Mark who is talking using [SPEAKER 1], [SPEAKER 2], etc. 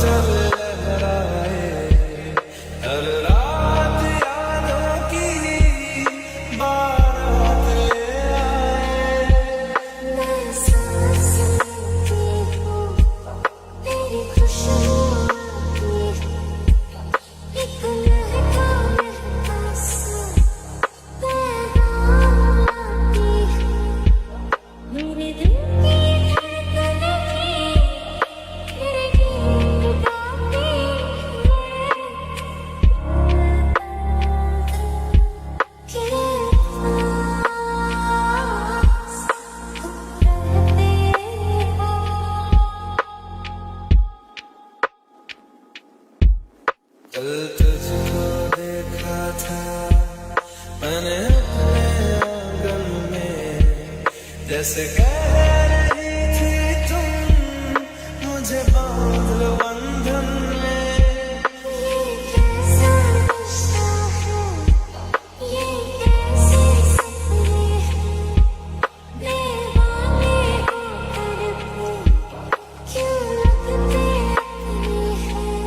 [SPEAKER 1] चल लहराए हर रात यादों की बारात आए।
[SPEAKER 2] मैं सांस लेती हूँ तेरी खुशबू आती है, एक महका महका सा पैगाम लाती है। मेरे दिल की धड़कन भी तेरे गीत गाती है। तेरे पास रहते हो।
[SPEAKER 1] कल तुझको देखा था मैंने अपने आंगन में, जैसे कह